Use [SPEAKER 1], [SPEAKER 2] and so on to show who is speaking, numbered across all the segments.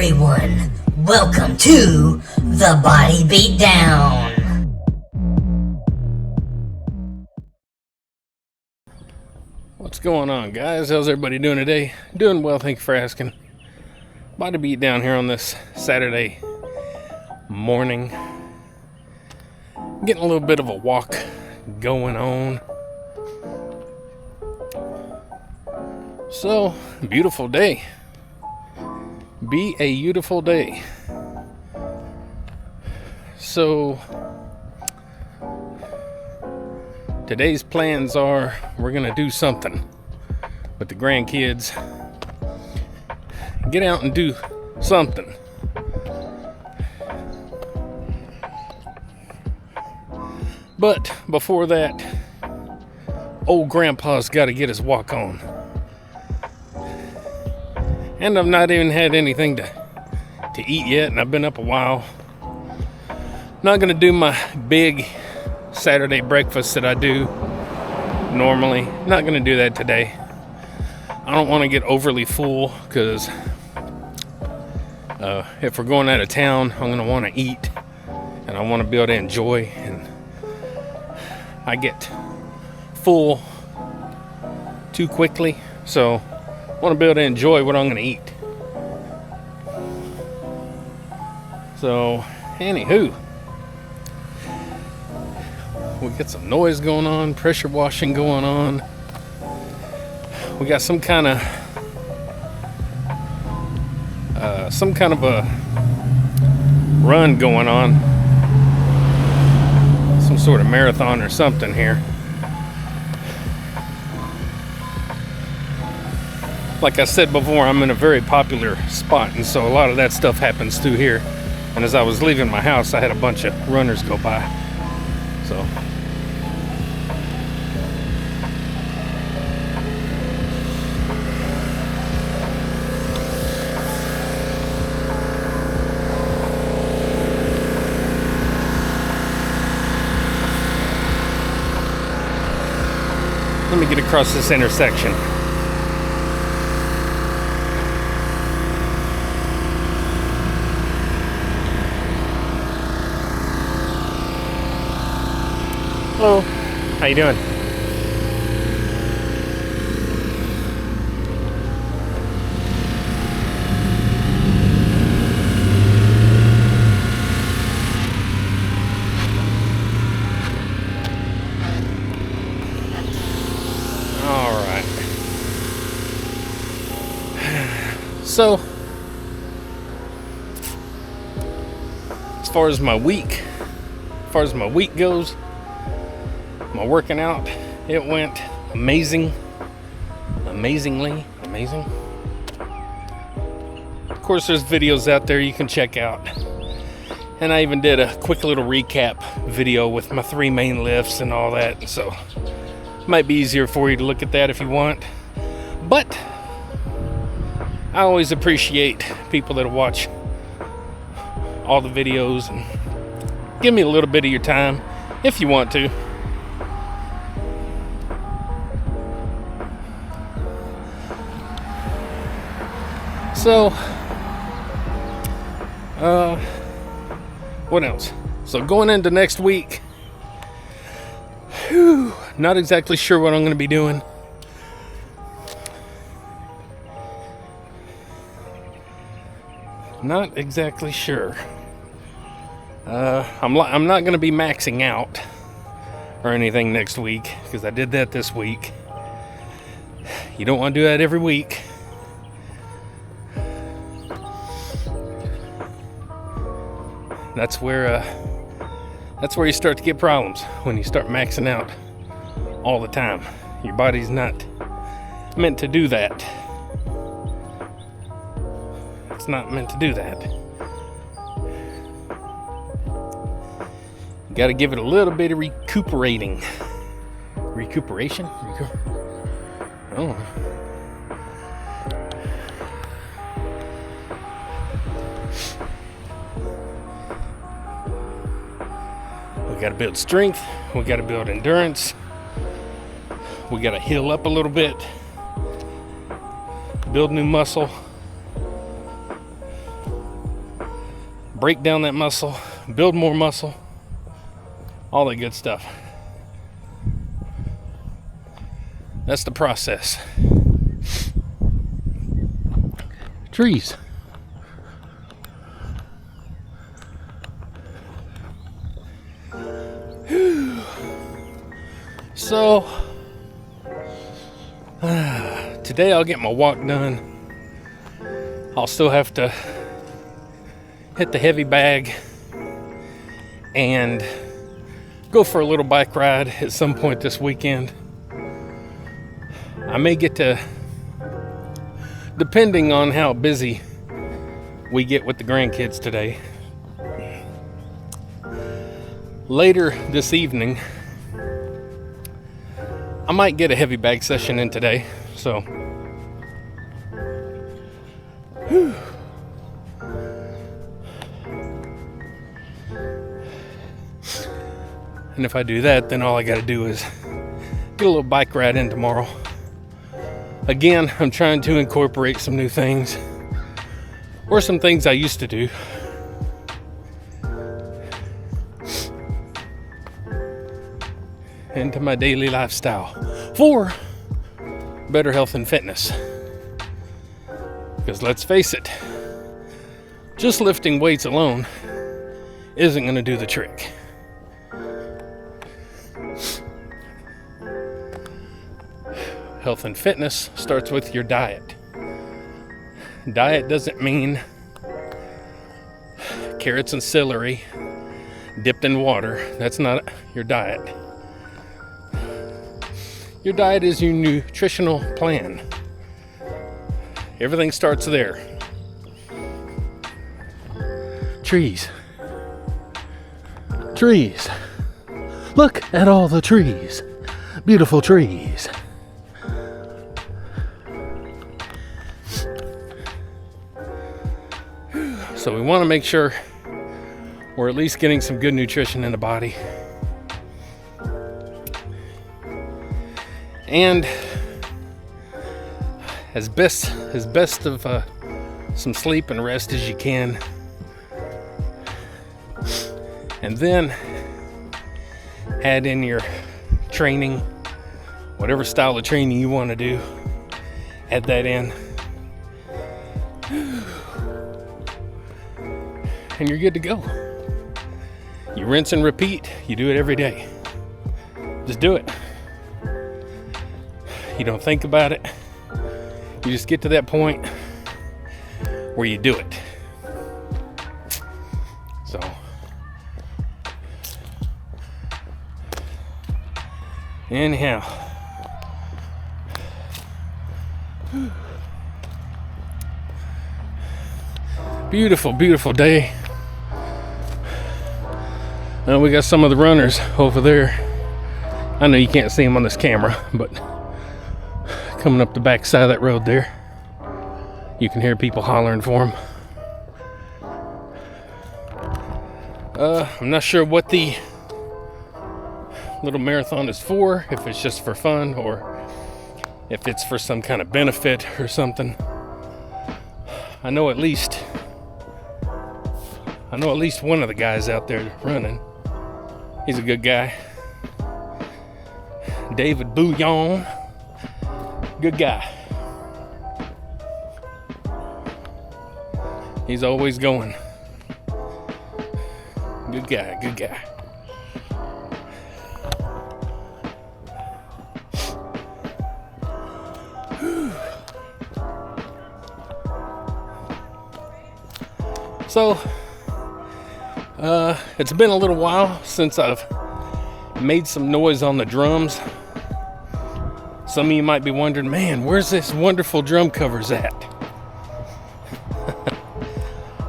[SPEAKER 1] everyone, welcome to the Body Beatdown.
[SPEAKER 2] What's going on, guys? How's everybody doing today? Doing well, thank you for asking. Body Beatdown here on this Saturday morning. Getting a little bit of a walk going on. So, beautiful day. Be a beautiful day. So, today's plans are we're gonna do something with the grandkids. Get out and do something. But before that, old grandpa's gotta get his walk on. And I've not even had anything to eat yet, and I've been up a while. Not gonna do my big Saturday breakfast that I do normally. Not gonna do that today. I don't want to get overly full because if we're going out of town, I'm gonna want to eat and I want to be able to enjoy. And I get full too quickly, so I want to be able to enjoy what I'm gonna eat. So, anywho. We got some noise going on, pressure washing going on. We got some kind of a run going on. Some sort of marathon or something here. Like I said before, I'm in a very popular spot, and so a lot of that stuff happens through here. And as I was leaving my house, I had a bunch of runners go by. So let me get across this intersection. Hello, how you doing? So, as far as my week goes, my working out, it went amazingly amazing. Of course, there's videos out there you can check out. And I even did a quick little recap video with my 3 main lifts and all that. So, it might be easier for you to look at that if you want. But I always appreciate people that watch all the videos and give me a little bit of your time if you want to. So, what else? So going into next week, not exactly sure what I'm going to be doing. Not exactly sure. I'm not going to be maxing out or anything next week because I did that this week. You don't want to do that every week. That's where you start to get problems, when you start maxing out all the time. Your body's not meant to do that. It's not meant to do that. You gotta give it a little bit of recuperation. Oh. We gotta build strength. We gotta build endurance. We gotta heal up a little bit. Build new muscle. break down that muscle, build more muscle, all that good stuff. That's the process. Trees. So, today I'll get my walk done. I'll still have to hit the heavy bag and go for a little bike ride at some point this weekend. I may get to, depending on how busy we get with the grandkids today, later this evening, I might get a heavy bag session in today, so. Whew. And if I do that, then all I gotta do is get a little bike ride in tomorrow. Again, I'm trying to incorporate some new things, or some things I used to do. Into my daily lifestyle for better health and fitness. Because let's face it, just lifting weights alone isn't going to do the trick. Health and fitness starts with your diet. Diet doesn't mean carrots and celery dipped in water. That's not your diet. Your diet is your nutritional plan. Everything starts there. Trees. Trees. Look at all the trees. Beautiful trees. So we want to make sure we're at least getting some good nutrition in the body. And as best of some sleep and rest as you can. And then add in your training, whatever style of training you want to do, add that in. And you're good to go. You rinse and repeat. You do it every day. Just do it. You don't think about it. You just get to that point where you do it. So, anyhow. Beautiful, beautiful day. Now we got some of the runners over there. I know you can't see them on this camera, but coming up the back side of that road there, you can hear people hollering for them. I'm not sure what the little marathon is for, if it's just for fun or if it's for some kind of benefit or something. I know at least one of the guys out there running. He's a good guy. David Bouillon. Good guy. He's always going. Good guy, good guy. So, it's been a little while since I've made some noise on the drums. Some of you might be wondering, man, where's this wonderful drum covers at?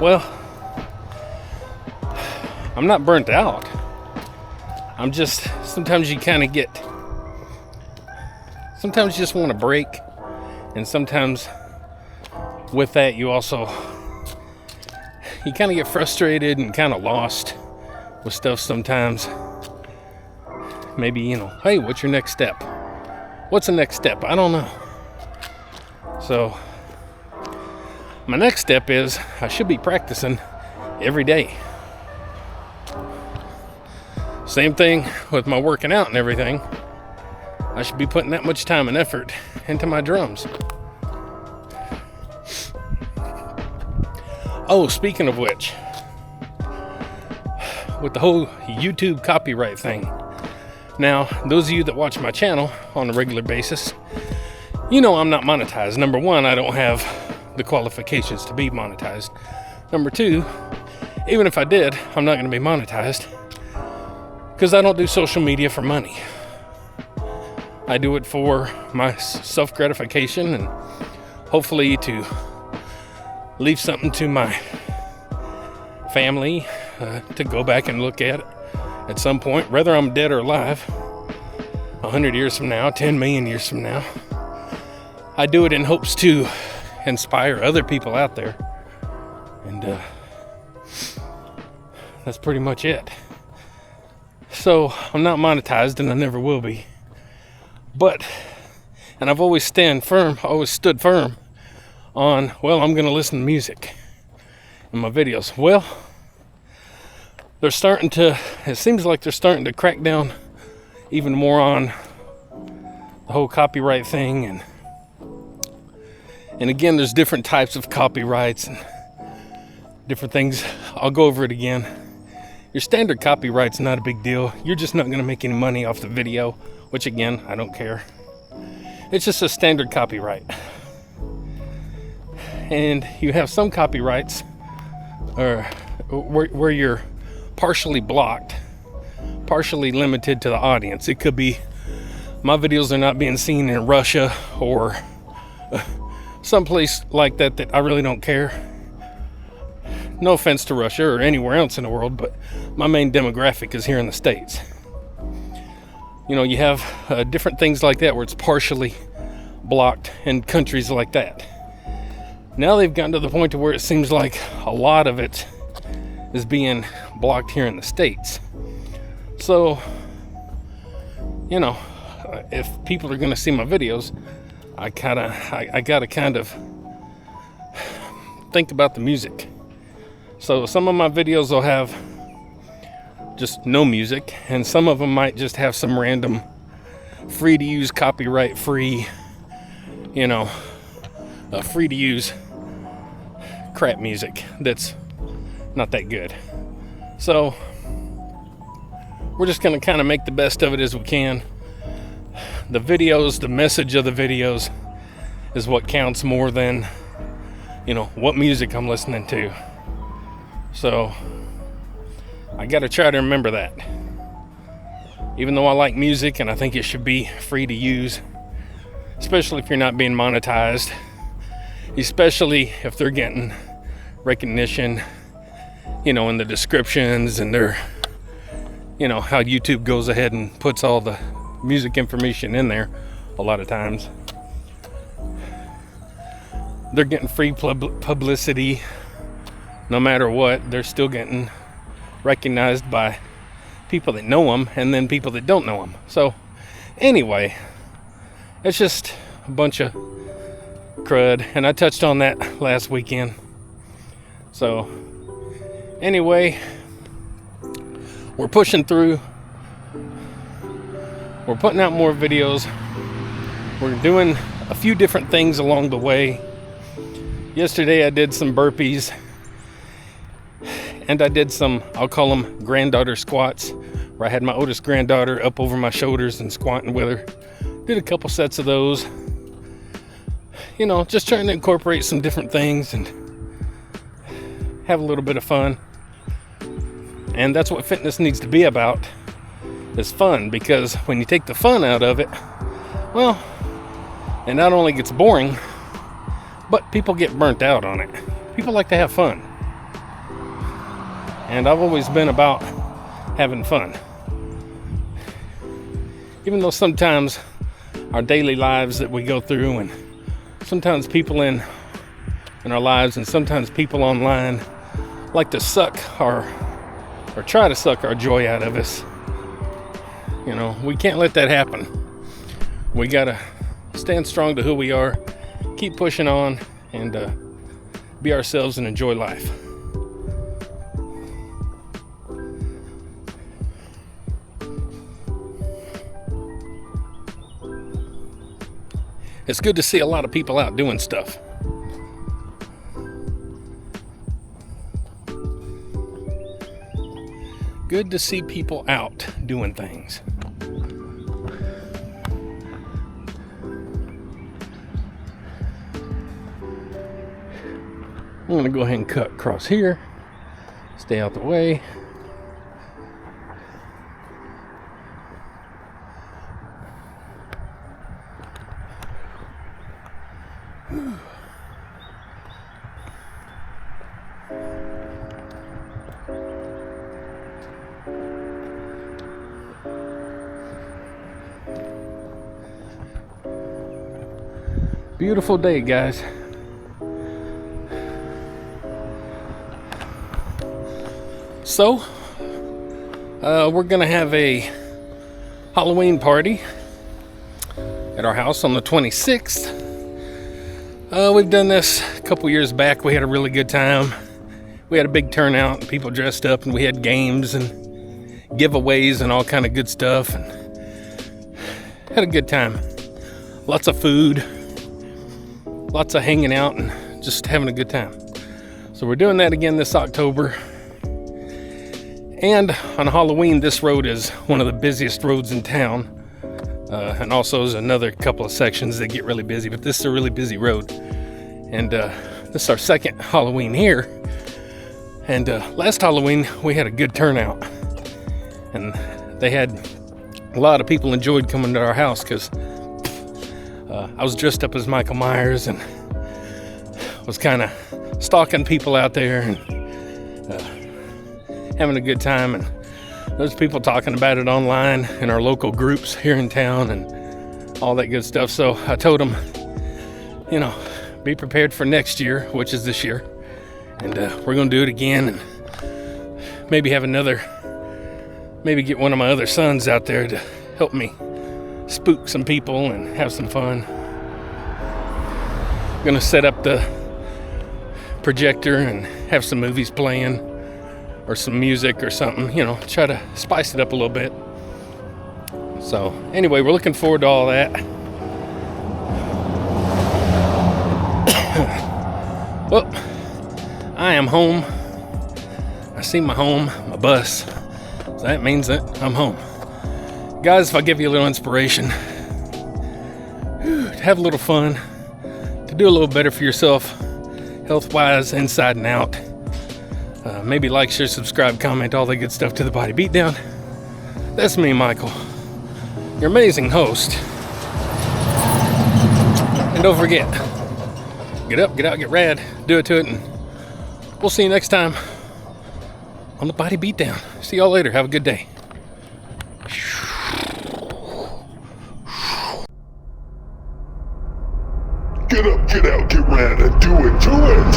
[SPEAKER 2] Well, I'm not burnt out. I'm just, sometimes you kind of get, sometimes you just want to break. And sometimes with that, you also, you kind of get frustrated and kind of lost with stuff sometimes. Maybe, hey, what's your next step? What's the next step? I don't know. So, my next step is I should be practicing every day. Same thing with my working out and everything. I should be putting that much time and effort into my drums. Oh, speaking of which, with the whole YouTube copyright thing. Now, those of you that watch my channel on a regular basis, you know I'm not monetized. Number one, I don't have the qualifications to be monetized. Number two, even if I did, I'm not going to be monetized because I don't do social media for money. I do it for my self-gratification and hopefully to leave something to my family to go back and look at some point, whether I'm dead or alive, 100 years from now, 10 million years from now. I do it in hopes to inspire other people out there. And that's pretty much it. So I'm not monetized and I never will be. But, and I've always stood firm on, well, I'm going to listen to music in my videos. Well, it seems like they're starting to crack down even more on the whole copyright thing. And again, there's different types of copyrights and different things. I'll go over it again. Your standard copyright's not a big deal. You're just not going to make any money off the video, which again, I don't care. It's just a standard copyright. And you have some copyrights where you're partially blocked, partially limited to the audience. It could be my videos are not being seen in Russia or someplace like that I really don't care. No offense to Russia or anywhere else in the world, but my main demographic is here in the States. You know, you have different things like that where it's partially blocked in countries like that. Now they've gotten to the point to where it seems like a lot of it is being blocked here in the States. So, you know, if people are going to see my videos, I gotta kind of think about the music. So some of my videos will have just no music, and some of them might just have some random free to use, copyright free, free to use crap music that's not that good. So we're just going to kind of make the best of it as we can. The videos, the message of the videos is what counts more than, what music I'm listening to. So I got to try to remember that. Even though I like music and I think it should be free to use, especially if you're not being monetized, especially if they're getting recognition, in the descriptions and their, how YouTube goes ahead and puts all the music information in there a lot of times. They're getting free publicity no matter what. They're still getting recognized by people that know them and then people that don't know them. So anyway, it's just a bunch of crud, and I touched on that last weekend. So anyway, we're pushing through. We're putting out more videos. We're doing a few different things along the way. Yesterday I did some burpees, and I did some, I'll call them granddaughter squats, where I had my oldest granddaughter up over my shoulders and squatting with her. Did a couple sets of those. Just trying to incorporate some different things and have a little bit of fun. And that's what fitness needs to be about, is fun, because when you take the fun out of it, well, it not only gets boring, but people get burnt out on it. People like to have fun. And I've always been about having fun. Even though sometimes our daily lives that we go through, and sometimes people in our lives and sometimes people online like to suck or try to suck our joy out of us. We can't let that happen. We gotta stand strong to who we are, keep pushing on, and be ourselves and enjoy life. It's good to see a lot of people out doing stuff. Good to see people out doing things. I'm gonna go ahead and cut across here. Stay out the way. Beautiful day, guys. So, we're gonna have a Halloween party at our house on the 26th. We've done this a couple years back. We had a really good time. We had a big turnout, and people dressed up, and we had games and giveaways and all kind of good stuff, and had a good time. Lots of food, lots of hanging out, and just having a good time. So we're doing that again this October. And on Halloween, this road is one of the busiest roads in town. And also there's another couple of sections that get really busy, but this is a really busy road. And this is our second Halloween here. And last Halloween, we had a good turnout. And they had a lot of people enjoyed coming to our house because I was dressed up as Michael Myers and was kind of stalking people out there and having a good time. And there's people talking about it online in our local groups here in town and all that good stuff. So I told them, you know, be prepared for next year, which is this year. And we're going to do it again and maybe have maybe get one of my other sons out there to help me spook some people and have some fun. I'm going to set up the projector and have some movies playing or some music or something, you know, try to spice it up a little bit. So anyway, we're looking forward to all that. Well, I am home. I see my home, my bus. So that means that I'm home. Guys, if I give you a little inspiration, to have a little fun, to do a little better for yourself, health-wise, inside and out, maybe like, share, subscribe, comment, all that good stuff to the Body Beatdown. That's me, Michael, your amazing host. And don't forget, get up, get out, get rad, do it to it, and we'll see you next time on the Body Beatdown. See y'all later. Have a good day.
[SPEAKER 3] Get up, get out, get rad, and do it to it!